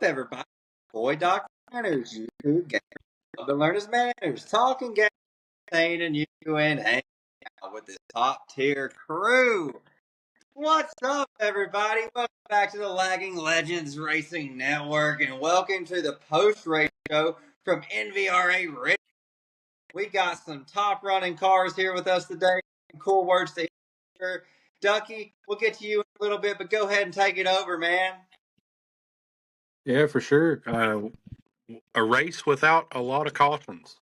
everybody? Boy, Dr. Nanners, you gamer to learn his manners, talking game, and you and hang out with this top tier crew. What's up, everybody? Welcome back to the Lagging Legends Racing Network, and welcome to the post-race show from NVRA Richmond. We got some top running cars here with us today. Cool words to hear. Ducky, we'll get to you in a little bit, but go ahead and take it over, man. Yeah, for sure. A race without a lot of cautions.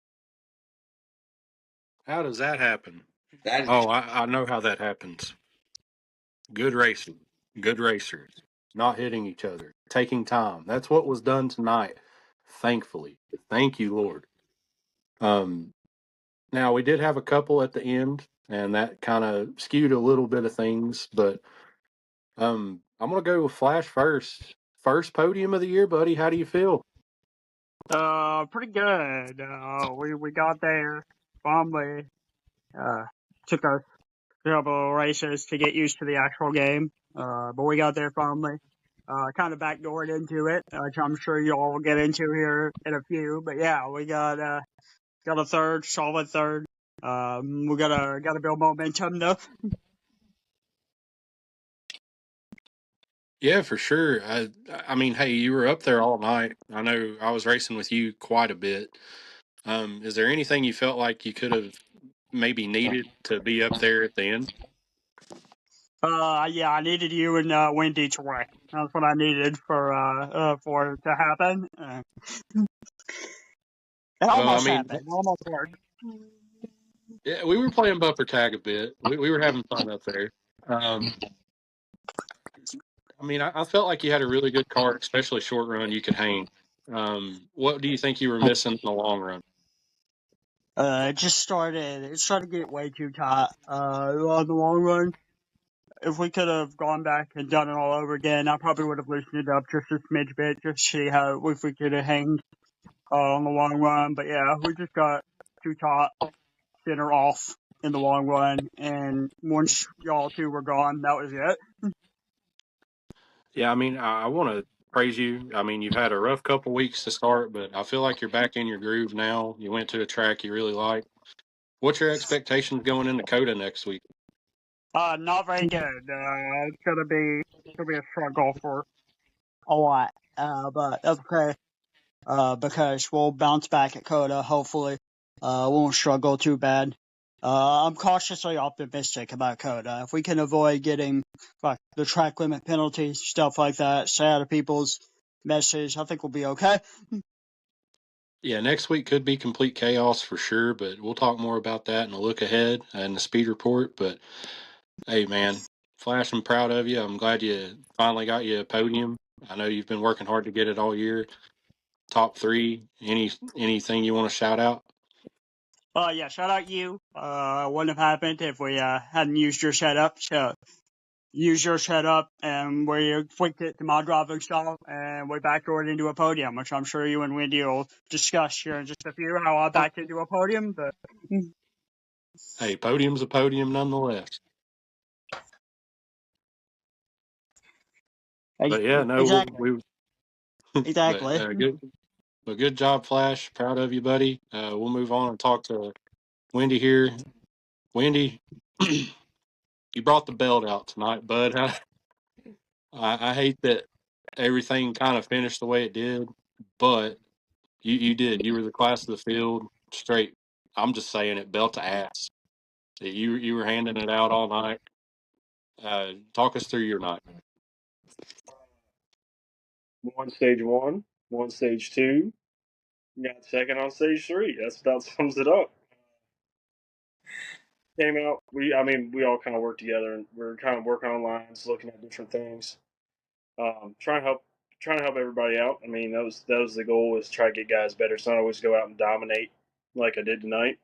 How does that happen? I know how that happens. Good racing, good racers, not hitting each other, taking time. That's what was done tonight, thankfully. Thank you, Lord. Now, we did have a couple at the end, and that kind of skewed a little bit of things, but I'm going to go with Flash first. First podium of the year, buddy. How do you feel? Pretty good. We got there finally. Took us a couple of races to get used to the actual game. But we got there finally. Kind of backdoored into it, which I'm sure you all will get into here in a few. But yeah, we got a third, solid third. We gotta build momentum though. Yeah, for sure. I mean, hey, you were up there all night. I know I was racing with you quite a bit. Is there anything you felt like you could have maybe needed to be up there at the end? Yeah, I needed you and Wendy to win. That's what I needed for it to happen. It almost happened. It almost worked. Yeah, we were playing bumper tag a bit. We were having fun up there. I mean, I felt like you had a really good car, especially short run. You could hang. What do you think you were missing in the long run? It started to get way too tight, on the long run. If we could have gone back and done it all over again, I probably would have loosened it up just a smidge bit, just to see if we could have hanged, on the long run. But yeah, we just got too tight, center off in the long run, and once y'all two were gone, that was it. Yeah, I mean, I want to praise you. I mean, you've had a rough couple weeks to start, but I feel like you're back in your groove now. You went to a track you really like. What's your expectations going into Coda next week? Not very good. It's gonna be a struggle for a lot. But that's okay. Because we'll bounce back at Coda, hopefully. Won't struggle too bad. I'm cautiously optimistic about Coda. If we can avoid getting like the track limit penalties, stuff like that, stay out of people's messes, I think we'll be okay. Yeah, next week could be complete chaos for sure, but we'll talk more about that in a look ahead and the speed report. But hey, man, Flash, I'm proud of you. I'm glad you finally got you a podium. I know you've been working hard to get it all year. Top three. Anything you want to shout out? Yeah, shout out you. Wouldn't have happened if we hadn't used your setup. So use your setup, and we tweaked it to my driving style, and we backdoored into a podium, which I'm sure you and Wendy will discuss here in just a few, how I backed into a podium. But Hey, podium's a podium nonetheless. But yeah, no, exactly. Exactly. Good job, Flash. Proud of you, buddy. We'll move on and talk to Wendy here. Wendy, you brought the belt out tonight, bud. I hate that everything kind of finished the way it did, but you did. You were the class of the field, straight. I'm just saying it, belt to ass. You were handing it out all night. Talk us through your night. Won stage one, won stage two, got second on stage three. That's about sums it up. Came out. We all kind of worked together, and we're kind of working on lines, looking at different things, trying to help everybody out. I mean, that was the goal, was try to get guys better. It's not always go out and dominate like I did tonight,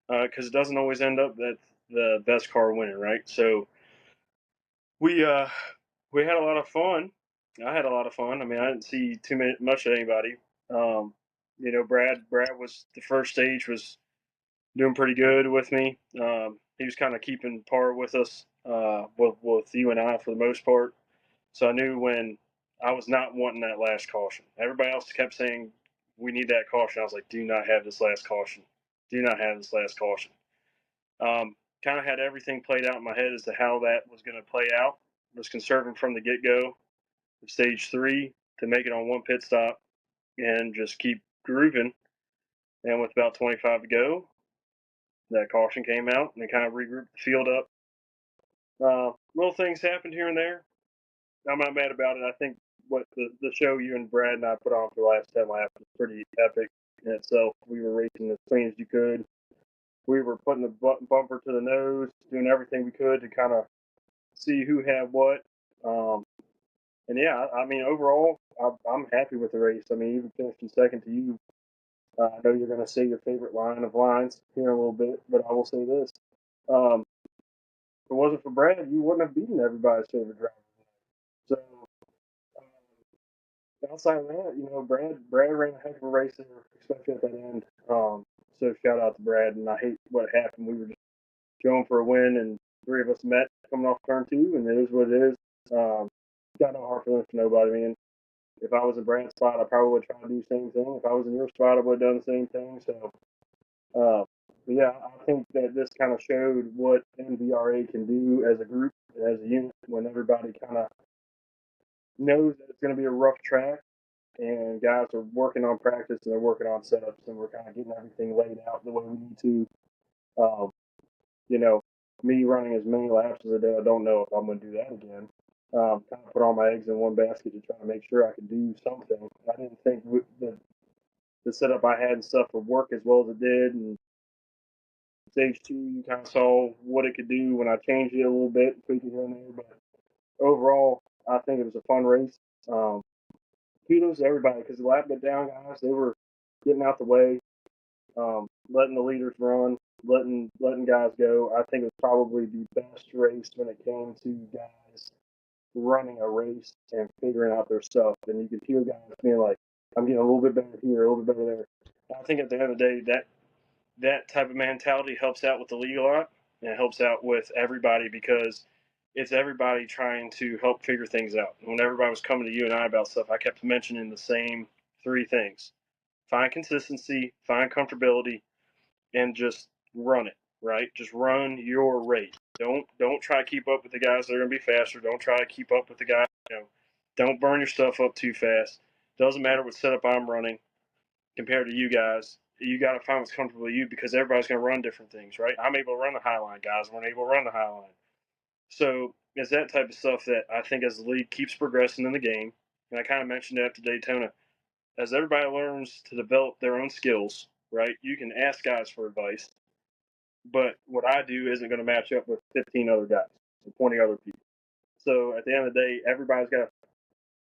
because it doesn't always end up that the best car winning, right? So we had a lot of fun. I had a lot of fun. I mean, I didn't see much of anybody. Brad was the first stage was doing pretty good with me. He was kind of keeping par with us, with you and I for the most part. So I knew when I was not wanting that last caution. Everybody else kept saying we need that caution. I was like, do not have this last caution. Do not have this last caution. Kind of had everything played out in my head as to how that was going to play out. Was conserving from the get go, stage 3 to make it on one pit stop and just keep grooving. And with about 25 to go, that caution came out and it kind of regrouped the field up. Little things happened here and there. I'm not mad about it. I think what the show you and Brad and I put on for the last 10 laps was pretty epic in itself. We were racing as clean as you could. We were putting the bumper to the nose, doing everything we could to kind of see who had what. And yeah, I mean, overall, I'm happy with the race. I mean, even finishing second to you, I know you're going to say your favorite line of lines here in a little bit, but I will say this. Um, if it wasn't for Brad, you wouldn't have beaten everybody's favorite driver. So, outside of that, Brad ran a heck of a race there, especially at that end. So shout out to Brad. And I hate what happened. We were just going for a win, and three of us met coming off turn 2, and it is what it is. Got no hard feelings for nobody, man. If I was in Brad's spot, I probably would try to do the same thing. If I was in your spot, I would have done the same thing. So, yeah, I think that this kind of showed what NVRA can do as a group, as a unit, when everybody kind of knows that it's going to be a rough track and guys are working on practice and they're working on setups and we're kind of getting everything laid out the way we need to. Um, you know, me running as many laps as I did, I don't know if I'm going to do that again. Kind of put all my eggs in one basket to try to make sure I could do something. I didn't think the setup I had and stuff would work as well as it did. And stage 2, you kind of saw what it could do when I changed it a little bit, tweaked it here and there. But overall, I think it was a fun race. Kudos to everybody because the lap got down, guys. They were getting out the way, letting the leaders run, letting guys go. I think it was probably the best race when it came to guys running a race and figuring out their stuff. And you could hear guys being like, "I'm getting a little bit better here, a little bit better there." And I think at the end of the day, that type of mentality helps out with the league a lot, and it helps out with everybody because it's everybody trying to help figure things out. When everybody was coming to you and I about stuff, I kept mentioning the same 3 things: find consistency, find comfortability, and just run it. Right? Just run your race. Don't try to keep up with the guys that are going to be faster. Don't try to keep up with the guys. Don't burn your stuff up too fast. Doesn't matter what setup I'm running compared to you guys. You got to find what's comfortable with you because everybody's going to run different things, right? I'm able to run the high line, guys weren't able to run the high line. So it's that type of stuff that I think as the league keeps progressing in the game, and I kind of mentioned it after Daytona, as everybody learns to develop their own skills, right? You can ask guys for advice, but what I do isn't going to match up with 15 other guys and 20 other people. So at the end of the day, everybody's got to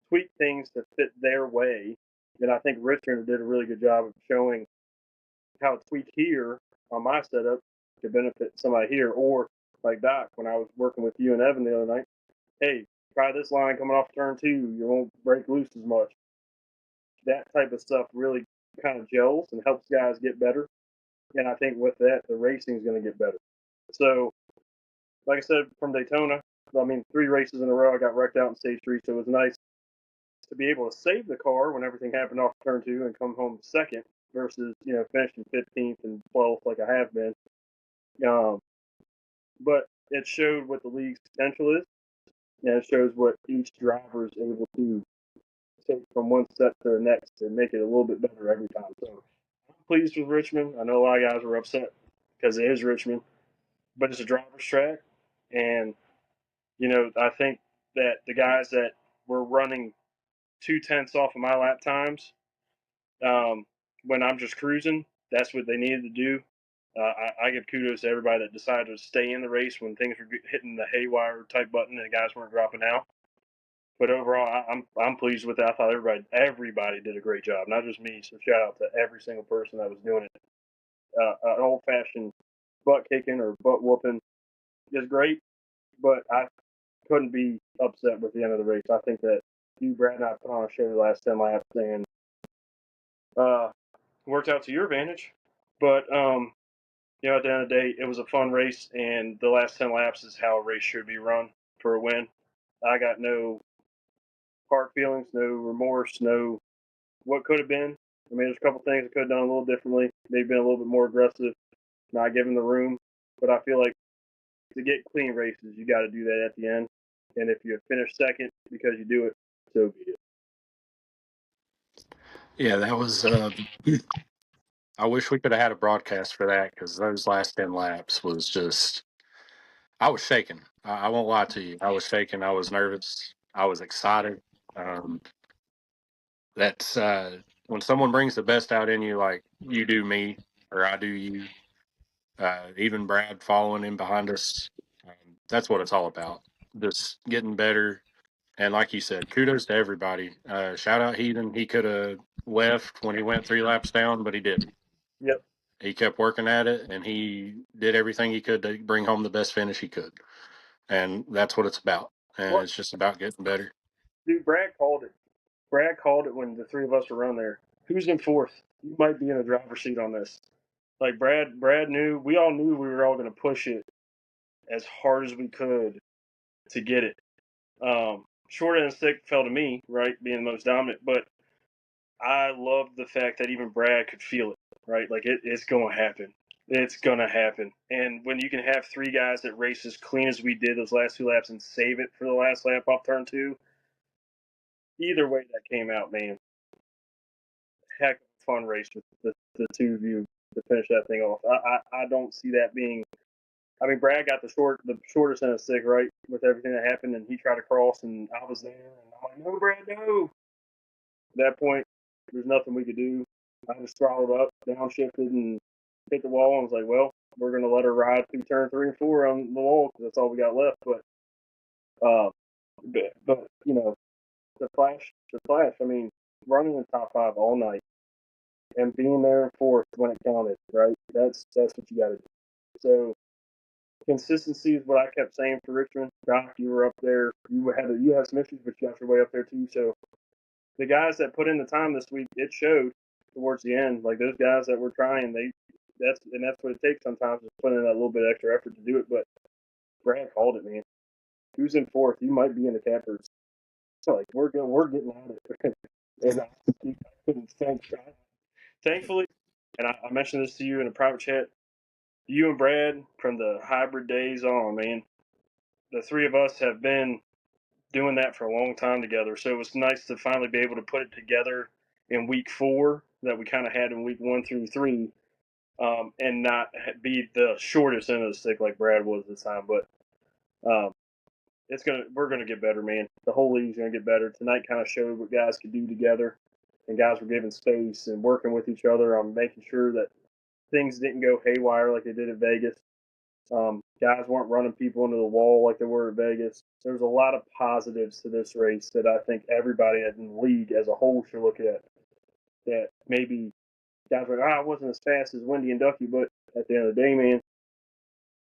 tweak things to fit their way. And I think Richmond did a really good job of showing how a tweak here on my setup could benefit somebody here. Or like Doc, when I was working with you and Evan the other night, hey, try this line coming off turn 2. You won't break loose as much. That type of stuff really kind of gels and helps guys get better. And I think with that, the racing is going to get better. So, like I said, from Daytona, 3 races in a row, I got wrecked out in stage 3. So it was nice to be able to save the car when everything happened off turn 2 and come home second versus, finishing 15th and 12th like I have been. But it showed what the league's potential is, and it shows what each driver is able to take from one step to the next and make it a little bit better every time. So I'm pleased with Richmond. I know a lot of guys were upset because it is Richmond, but it's a driver's track. And, I think that the guys that were running 2/10 off of my lap times when I'm just cruising, that's what they needed to do. I give kudos to everybody that decided to stay in the race when things were hitting the haywire type button and the guys weren't dropping out. But overall, I'm pleased with it. I thought everybody did a great job, not just me. So shout out to every single person that was doing it. An old fashioned butt kicking or butt whooping is great, but I couldn't be upset with the end of the race. I think that you, Brad, and I put on a show the last 10 laps and worked out to your advantage. But at the end of the day, it was a fun race, and the last 10 laps is how a race should be run for a win. I got no hard feelings, no remorse, no what could have been. I mean, there's a couple things I could have done a little differently. Maybe been a little bit more aggressive, not giving the room. But I feel like to get clean races, you got to do that at the end. And if you finish second because you do it, so be it. Yeah, that was. I wish we could have had a broadcast for that because those last 10 laps was just. I was shaking. I won't lie to you. I was shaking. I was nervous. I was excited. Um, that's when someone brings the best out in you, like you do me or I do you. Even Brad following in behind us. That's what it's all about. Just getting better. And like you said, kudos to everybody. Shout out Heathen. He could have left when he went 3 laps down, but he didn't. Yep. He kept working at it, and he did everything he could to bring home the best finish he could. And that's what it's about. And What? it's just about getting better. Dude, Brad called it. Brad called it when the three of us were on there. Who's in fourth? You might be in the driver's seat on this. Like Brad knew. We all knew we were all going to push it as hard as we could to get it. Short end of stick fell to me, right, being the most dominant. But I loved the fact that even Brad could feel it, right? Like it's going to happen. It's going to happen. And when you can have three guys that race as clean as we did those last 2 laps and save it for the last lap off turn 2, either way that came out, man, heck of a fun race with the two of you to finish that thing off. I don't see that being. I mean, Brad got the shortest end of stick, right, with everything that happened, and he tried to cross, and I was there, and I'm like, no, Brad, no. At that point, there's nothing we could do. I just throttled up, downshifted, and hit the wall, and was like, well, we're going to let her ride through turn 3 and 4 on the wall because that's all we got left. But you know, the flash. I mean, running the top 5 all night and being there in fourth when it counted, right? That's what you got to do. So consistency is what I kept saying for Richmond. Doc, you were up there. You had some issues, but you got your way up there too. So the guys that put in the time this week, it showed towards the end. Like those guys that were trying, that's what it takes sometimes is putting in that little bit extra effort to do it. But Brad called it, man. Who's in fourth? You might be in the campers. So like we're getting at it. And I couldn't thankfully, and I mentioned this to you in a private chat. You and Brad from the hybrid days on, man. The three of us have been doing that for a long time together. So it was nice to finally be able to put it together in week 4 that we kind of had in week 1 through 3, and not be the shortest end of the stick like Brad was this time. But um, we're gonna get better, man. The whole league's gonna get better. Tonight kind of showed what guys could do together, and guys were given space and working with each other on making sure that things didn't go haywire like they did at Vegas. Guys weren't running people into the wall like they were at Vegas. There's a lot of positives to this race that I think everybody in the league as a whole should look at. That maybe guys are like, I wasn't as fast as Wendy and Ducky, but at the end of the day, man,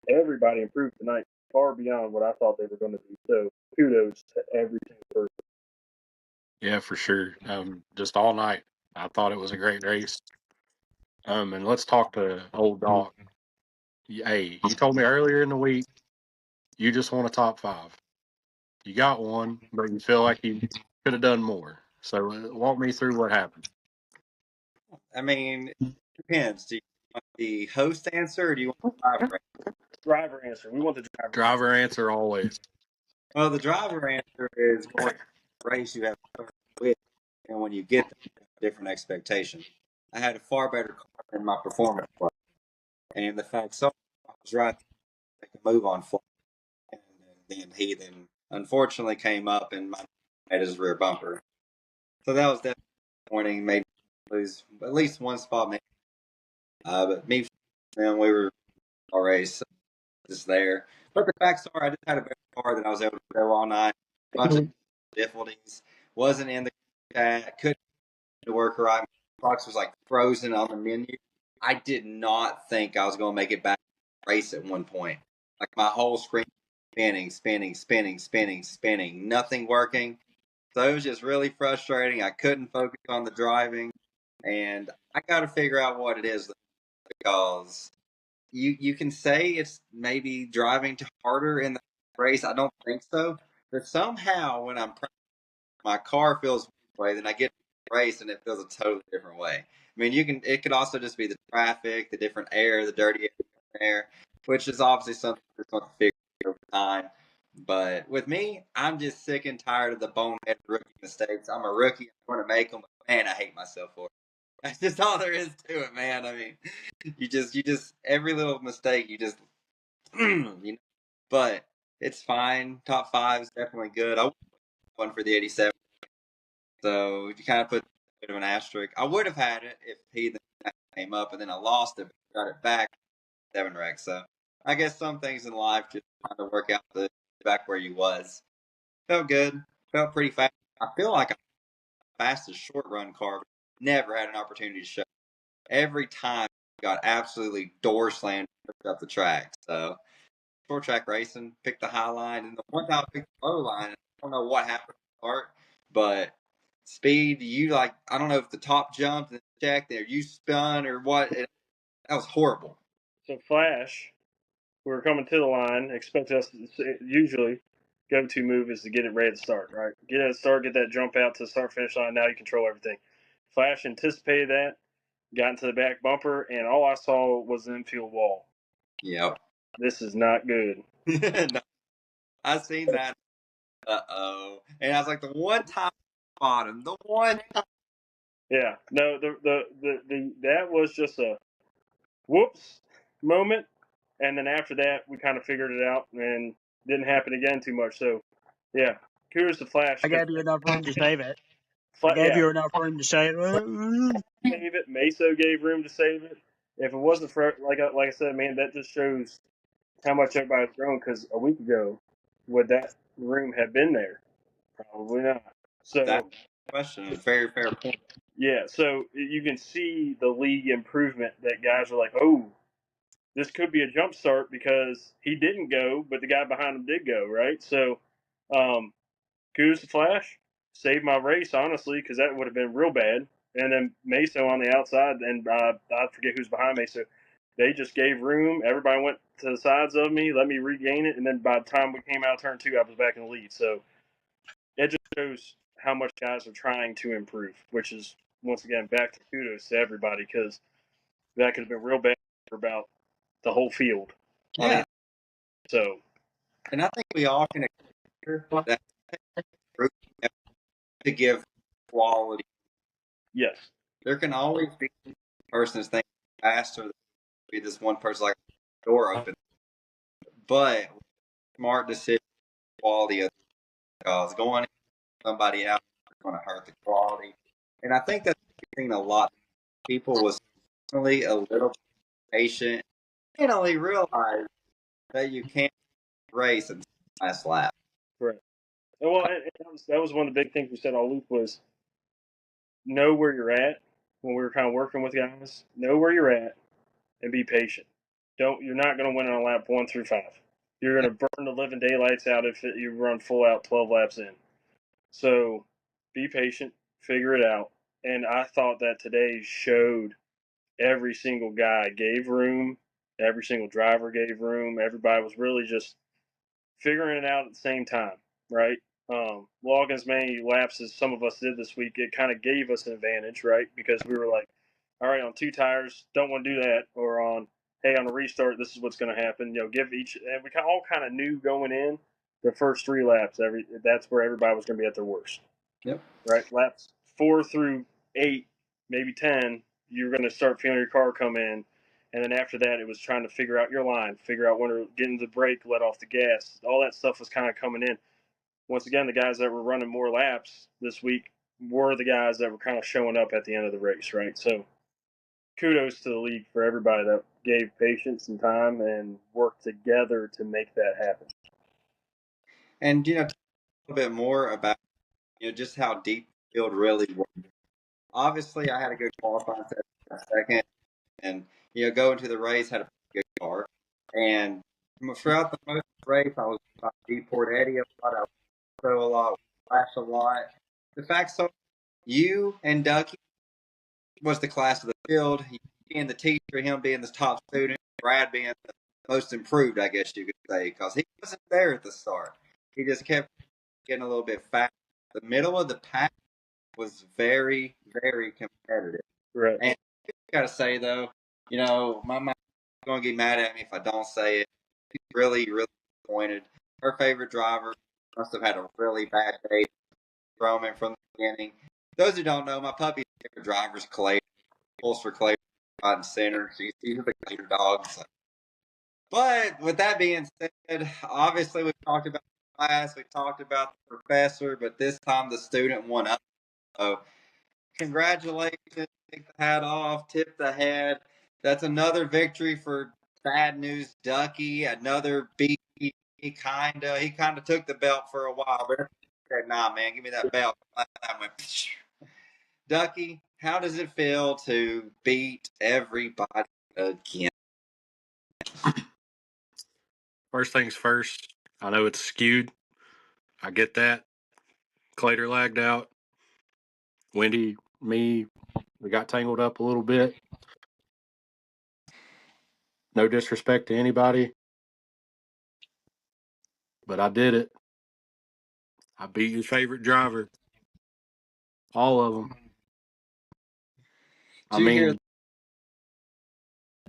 everybody improved tonight far beyond what I thought they were going to do. So kudos to every single person. Yeah, for sure. Just all night. I thought it was a great race. And let's talk to old Doc. Hey, you told me earlier in the week you just want a top 5. You got one, but you feel like you could have done more. So walk me through what happened. I mean, it depends. Do you want the host answer or do you want the driver answer? Driver answer. We want the driver. Driver answer always. Well, the driver answer is going to race you have with, and when you get there, you have a different expectation. I had a far better car than my performance was. And the fact so I was right to make a move on flat. And then he unfortunately came up and had his rear bumper. So that was definitely disappointing. Made me lose at least one spot. Maybe. But me and we were all race just there. But the facts are, I just had a better car than I was able to go all night. A bunch of difficulties. Wasn't in the chat. Couldn't to work right. Fox was like frozen on the menu. I did not think I was going to make it back to the race at one point. Like my whole screen spinning, nothing working. So it was just really frustrating. I couldn't focus on the driving, and I got to figure out what it is because you can say it's maybe driving harder in the race. I don't think so, but somehow when I'm my car feels one way, then I get to the race and it feels a totally different way. I mean, it could also just be the traffic, the different air, the dirty air, which is obviously something that's going to figure over time. But with me, I'm just sick and tired of the bonehead rookie mistakes. I'm a rookie. I'm going to make them, but man, I hate myself for it. That's just all there is to it, man. I mean, you just every little mistake, you just, you know. But it's fine. Top five is definitely good. I one for the 87. So you kind of put a bit of an asterisk. I would have had it if he came up, and then I lost it, but got it back 7 wrecks. So I guess some things in life just kind of work out to back where you was. Felt good. Felt pretty fast. I feel like I'm the fastest short run car. But never had an opportunity to show. Every time I got absolutely door slammed up the track. So short track racing, picked the high line, and the one time I picked the low line, I don't know what happened to the start, but speed, I don't know if the top jumped and checked there, you spun or what. That was horrible. So Flash, we were coming to the line. Expect us to usually go-to move is to get it ready to start, right? Get it start, get that jump out to the start finish line. Now you control everything. Flash anticipated that, got into the back bumper, and all I saw was the infield wall. Yep. This is not good. No, I seen that. And I was like, the one time bottom, the one time. Yeah, no, that was just a whoops moment, and then after that we kind of figured it out and didn't happen again too much. So yeah, kudos to Flash I because gave you enough room to save it. I gave yeah, you enough room to save it. save it. Meso gave room to save it. If it wasn't for like I said, man, that just shows how much everybody's grown. Because a week ago, would that room have been there? Probably not. That So question, very fair point. yeah, so you can see the league improvement that guys are like, oh, this could be a jump start because he didn't go, but the guy behind him did go, right? So, kudos to Flash. Saved my race, honestly, because that would have been real bad. And then Meso on the outside, and I forget who's behind me. So they just gave room. Everybody went to the sides of me, let me regain it. And then by the time we came out of turn two, I was back in the lead. So it just shows how much guys are trying to improve, which is, once again, back to kudos to everybody because that could have been real bad for about the whole field. Yeah. So, And I think we all can agree that to give quality. yes. There can always be a person that's thinking faster, be this one person like door open. But smart decision, quality of the cause. Going somebody out is going to hurt the quality. And I think that's seen a lot. People was really a little patient and only realize that you can't race in the last lap. Correct. Well, and that was one of the big things we said all week was know where you're at when we were kind of working with guys. Know where you're at and be patient. You're not going to win on lap 1 through 5. You're going to burn the living daylights out if you run full out 12 laps in. So be patient, figure it out. And I thought that today showed every single guy gave room, every single driver gave room. Everybody was really just figuring it out at the same time, right? Logging as many laps as some of us did this week, it kind of gave us an advantage, right? Because we were like, all right, on 2 tires, don't want to do that, or on, hey, on a restart, this is what's going to happen. Give each, and we all kind of knew going in the first 3 laps, that's where everybody was going to be at their worst. Yep. Right, laps 4 through 8, maybe 10, you're going to start feeling your car come in. And then after that, it was trying to figure out your line, figure out when to get into the brake, let off the gas. All that stuff was kind of coming in. Once again, the guys that were running more laps this week were the guys that were kind of showing up at the end of the race, right? So kudos to the league for everybody that gave patience and time and worked together to make that happen. And, talk a little bit more about, just how deep the field really was. Obviously, I had a good qualifying second, and go into the race had a good car, and throughout the most of the race, I was deep toward Eddie a lot, I was throw a lot, flash a lot. The fact so, you and Ducky was the class of the field. He being the teacher, him being the top student, Brad being the most improved, I guess you could say, because he wasn't there at the start. He just kept getting a little bit faster the middle of the pack was very, very competitive. Right. And I gotta say though, my mom's gonna get mad at me if I don't say it. She's really, really disappointed. Her favorite driver must have had a really bad day. Roman from the beginning. Those who don't know, my puppy's favorite driver is Clay. Pulls for Clay right in center. She's a big dog. So. But with that being said, obviously we've talked about the class, we've talked about the professor, but this time the student won up. So congratulations, take the hat off, tip the head. That's another victory for Bad News Ducky. Another beat. He kinda took the belt for a while, but said, "Nah, man, give me that belt." I went, psh. Ducky, how does it feel to beat everybody again? First things first, I know it's skewed. I get that. Clater lagged out. Wendy, me, we got tangled up a little bit. No disrespect to anybody, but I did it. I beat your favorite driver. All of them. I Did you hear?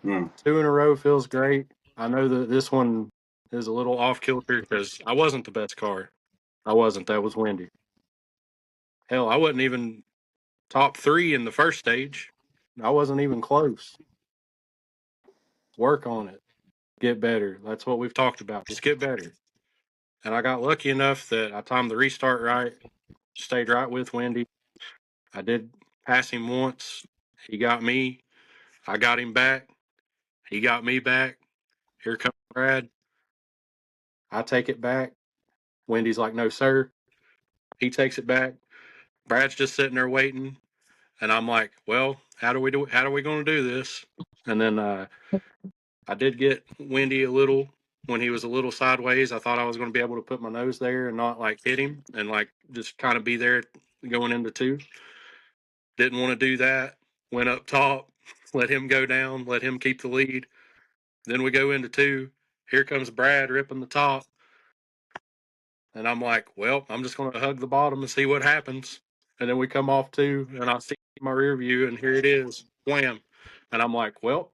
mean, 2 in a row feels great. I know that this one is a little off kilter because I wasn't the best car. I wasn't. That was Wendy. Hell, I wasn't even top 3 in the first stage. I wasn't even close. Work on it. Get better. That's what we've talked about. Just get better. And I got lucky enough that I timed the restart right, stayed right with Wendy. I did pass him once. He got me. I got him back. He got me back. Here comes Brad. I take it back. Wendy's like, no, sir. He takes it back. Brad's just sitting there waiting. And I'm like, well, how are we going to do this? And then I did get Wendy a little when he was a little sideways. I thought I was going to be able to put my nose there and not like hit him and like just kind of be there going into 2. Didn't want to do that. Went up top, let him go down, let him keep the lead. Then we go into 2. Here comes Brad ripping the top. And I'm like, well, I'm just going to hug the bottom and see what happens. And then we come off 2, and I see my rear view, and here it is. Wham. And I'm like, well,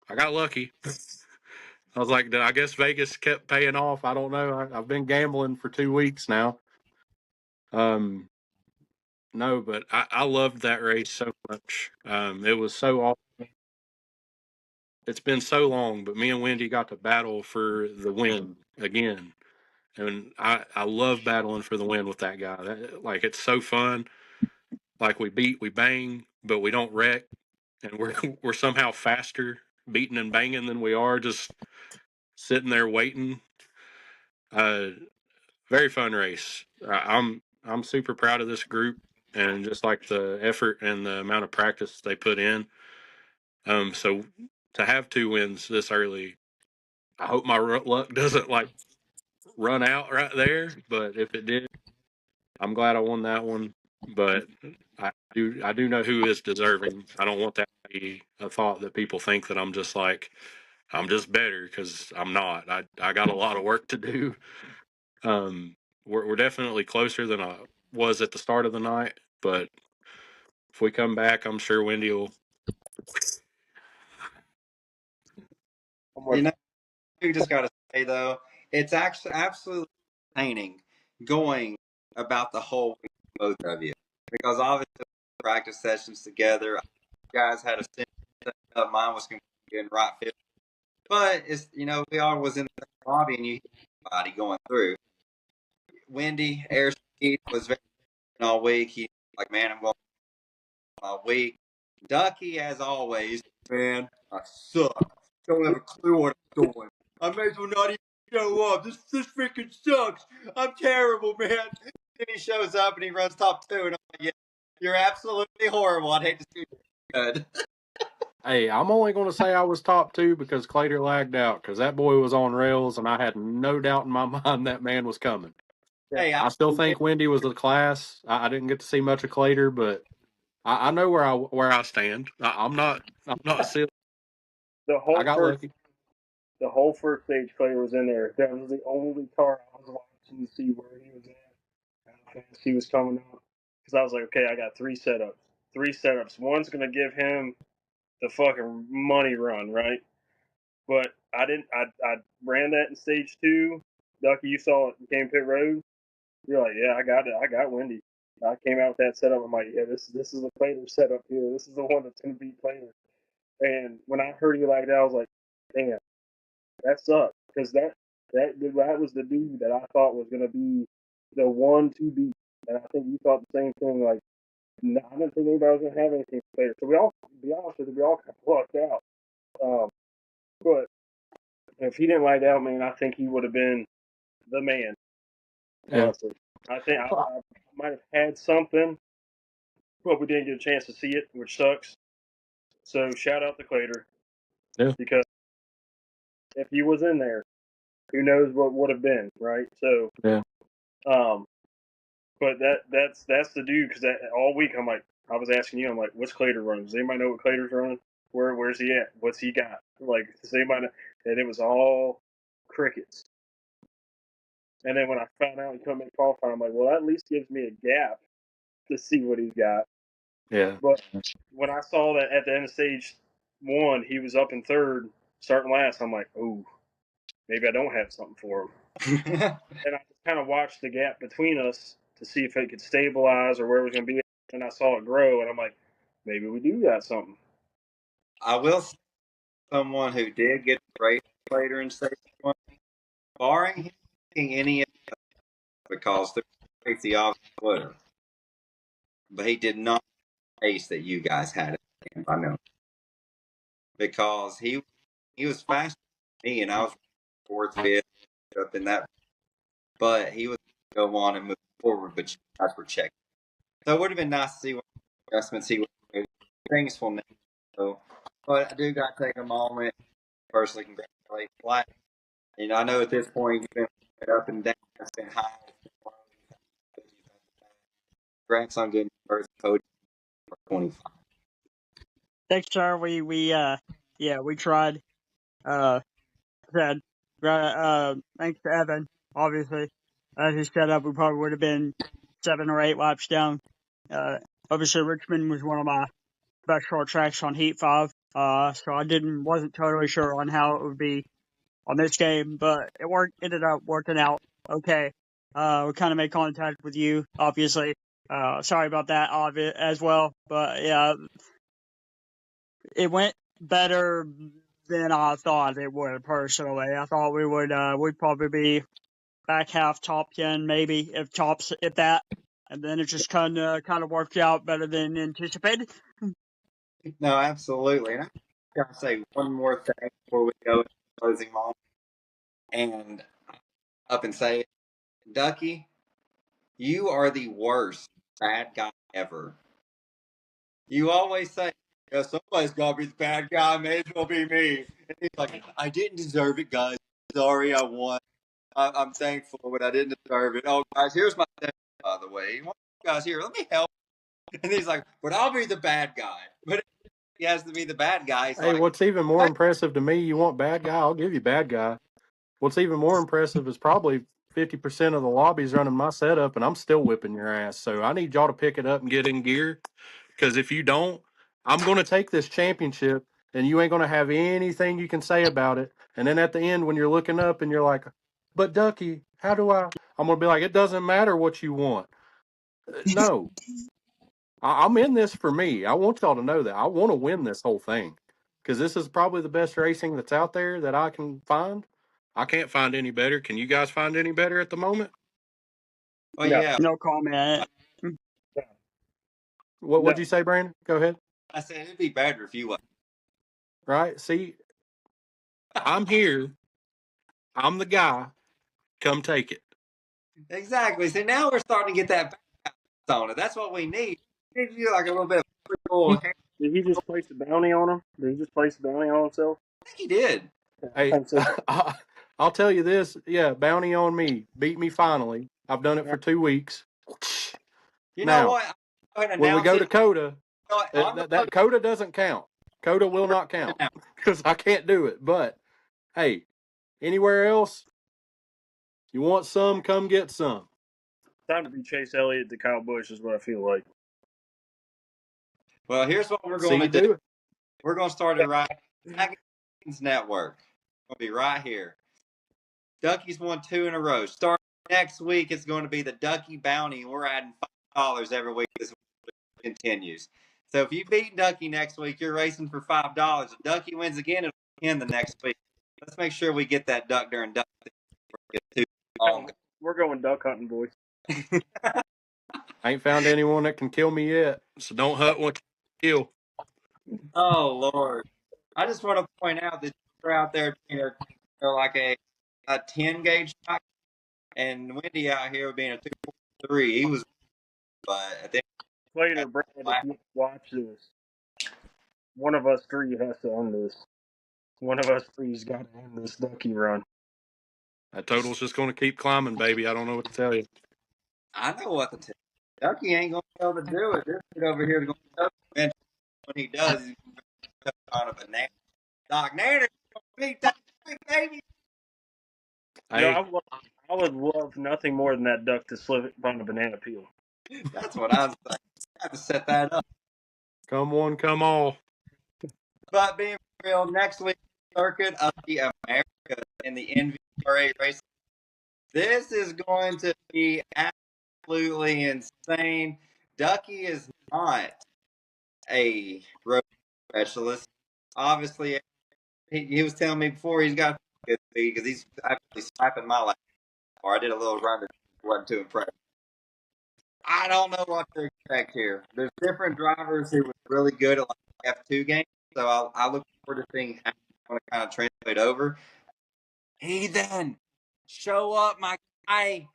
I got lucky. I was like, I guess Vegas kept paying off. I don't know. I've been gambling for 2 weeks now. No, but I loved that race so much. It was so awesome. It's been so long, but me and Wendy got to battle for the win again. And I love battling for the win with that guy. Like, it's so fun. Like, we bang, but we don't wreck. And we're somehow faster beating and banging than we are just sitting there waiting. Very fun race. I'm super proud of this group and just like the effort and the amount of practice they put in. So to have 2 wins this early, I hope my luck doesn't like run out right there. But if it did, I'm glad I won that one. But I do know who is deserving. I don't want that to be a thought that people think that I'm just better, because I'm not. I got a lot of work to do. We're definitely closer than I was at the start of the night, but if we come back, I'm sure Wendy will. You know, you just got to say though, it's actually absolutely entertaining going about the whole week, both of you, because obviously practice sessions together. You guys had a set up. Mine was completely in right field, but it's we all was in the lobby and you hear everybody going through. Wendy Airspeed was very all week. He like, man, I'm going all week. Ducky, as always, man, I suck. Don't have a clue what I'm doing. I may as well not even show up. This freaking sucks. I'm terrible, man. Then he shows up and he runs top 2, and I'm like, yeah, you're absolutely horrible. I'd hate to see you good. Hey, I'm only going to say I was top 2 because Clater lagged out, because that boy was on rails, and I had no doubt in my mind that man was coming. Hey, I still think Wendy was the class. I didn't get to see much of Clater, but I know where I stand. I'm not silly. The I whole got first lucky. the whole first stage Clay was in there. That was the only car I was watching to see where he was at. fast he was coming up. Because I was like, okay, I got 3 setups. 3 setups. One's gonna give him the fucking money run, right? But I didn't. I ran that in stage 2. Ducky, you saw it in Game Pit Road. You're like, yeah, I got it. I got Wendy. I came out with that setup. I'm like, yeah, this is a Plater setup here. This is the one that's gonna beat Plater. And when I heard you like that, I was like, damn, that sucked. Because that was the dude that I thought was gonna be the one to beat. And I think you thought the same thing. Like, no, I didn't think anybody was gonna have anything for Plater. So we all, to be honest with you, we all kind of lucked out. But if he didn't light out, man, I think he would have been the man. Yeah. Honestly, I think I might have had something, but we didn't get a chance to see it, which sucks. So shout out to Clater. Yeah. Because if he was in there, who knows what would have been, right? So Yeah. But that's the dude. Because all week I was asking you, I'm like, what's Clater running? Does anybody know what Clater's running? Where's he at? What's he got? Like, does anybody know? And it was all crickets. And then when I found out he couldn't make qualifying, I'm like, well, that at least gives me a gap to see what he's got. Yeah. But when I saw that at the end of stage 1, he was up in third, starting last, I'm like, ooh, maybe I don't have something for him. And I just kind of watched the gap between us to see if it could stabilize or where it was going to be. And I saw it grow, and I'm like, maybe we do got something. I will say someone who did get the race later in stage 1, barring him taking any because the race he obviously would have. But he did not pace that you guys had at the camp, I know. Because he was faster than me, and I was fourth, fifth, up in that. But he was going to go on and move forward, but you guys were checking. So it would have been nice to see what adjustments he would make. Things will never go. But I do got to take a moment, personally congratulate Flash. And I know at this point you've been up and down, it's been high, it's been low. Congrats on getting your first podium for 25. Thanks, sir. We tried. Said, thanks to Evan, obviously. As he set up, we probably would have been 7 or 8 laps down. Obviously Richmond was one of my best short tracks on Heat 5. So I wasn't totally sure on how it would be on this game, but ended up working out okay. We kind of made contact with you, obviously. Sorry about that, as well. But yeah, it went better than I thought it would, personally. I thought we'd probably be back half top 10, maybe, if that. And then it just kind of worked out better than anticipated. No, absolutely. And I got to say one more thing before we go into closing moment. And up and say, Ducky, you are the worst bad guy ever. You always say, yeah, somebody's got to be the bad guy. May as well be me. And he's like, I didn't deserve it, guys. Sorry, I won. I'm thankful, but I didn't deserve it. Oh, guys, here's my thing, by the way. Guys, here, let me help. And he's like, but I'll be the bad guy. But he has to be the bad guy. He's Hey, like, what's even more impressive to me, you want bad guy, I'll give you bad guy. What's even more impressive is probably 50% of the lobby's running my setup, and I'm still whipping your ass. So I need y'all to pick it up and get in gear, because if you don't, I'm going to take this championship, and you ain't going to have anything you can say about it. And then at the end, when you're looking up and you're like, but Ducky, how do I? I'm going to be like, it doesn't matter what you want. No, I'm in this for me. I want y'all to know that. I want to win this whole thing, because this is probably the best racing that's out there that I can find. I can't find any better. Can you guys find any better at the moment? oh, No, yeah. No comment. What'd no. you say, Brandon? Go ahead. I said, it'd be better if you were. Right? See, I'm here. I'm the guy. Come take it. Exactly. See, now we're starting to get that back on it. That's what we need. We need you like a little bit of I Did he just place the bounty on him? Did he just place the bounty on himself? think he did. Yeah, I Hey, think so. I'll tell you this. Yeah, bounty on me. Beat me finally. I've done it for 2 weeks. You know Now, what? I'm going to when we announce go it. to Coda, You know what? that Coda doesn't count. Coda will not count because I can't do it. But hey, anywhere else, you want some, come get some. Time to be Chase Elliott to Kyle Busch is what I feel like. Well, here's what we're See going to you do. do it. We're going to start it right. Dragons Network. Going to be right here. Ducky's won 2 in a row. Starting next week, it's going to be the Ducky Bounty. We're adding $5 every week as it continues. So if you beat Ducky next week, you're racing for $5. If Ducky wins again, it'll be 10 the next week. Let's make sure we get that duck during duck. We're going duck hunting, boys. I ain't found anyone that can kill me yet, so don't hunt what you kill. Oh Lord! I just want to point out that you're out there being like a 10 gauge shot, and Wendy out here being a 2.3. He was, but I think Slater, Brad, if you watch this, one of us three has to end this. One of us three's got to end this Ducky run. That total's just going to keep climbing, baby. I don't know what to tell you. I know what to tell you. Ducky ain't going to be able to do it. This kid over here is going to eventually. When he does, he's going to on a banana. Doc Nanners going to beat that baby. Hey, I would love nothing more than that duck to slip on a banana peel. That's what I was saying. I have to set that up. come one, come all. But being real, next week, Circuit of the Americas in the NVRA race. This is going to be absolutely insane. Ducky is not a road specialist. Obviously, he was telling me before he's got good speed because he's actually slapping my lap. Or I did a little run that wasn't too impressive. I don't know what to expect here. There's different drivers who were really good at like F2 games, so I look forward to seeing how it's going to kind of translate over. Heathen, show up, my guy.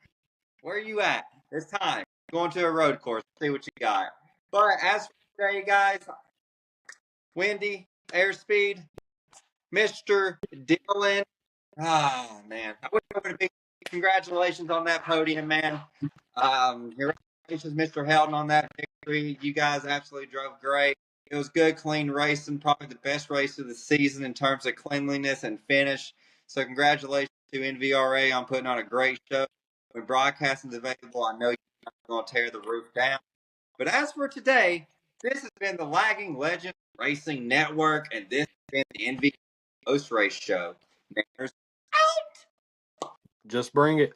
Where are you at? It's time. Going to a road course. See what you got. But as for today, guys, Wendy, Airspeed, Mr. Dylan. Ah, man. I wish I would have been. Congratulations on that podium, man. Congratulations, Mr. Helton, on that victory. You guys absolutely drove great. It was good, clean racing. Probably the best race of the season in terms of cleanliness and finish. So congratulations to NVRA on putting on a great show. When broadcasting is available, I know you're going to tear the roof down. But as for today, this has been the Lagging Legend Racing Network, and this has been the NVRA Post Race Show. Nanners out! Just bring it.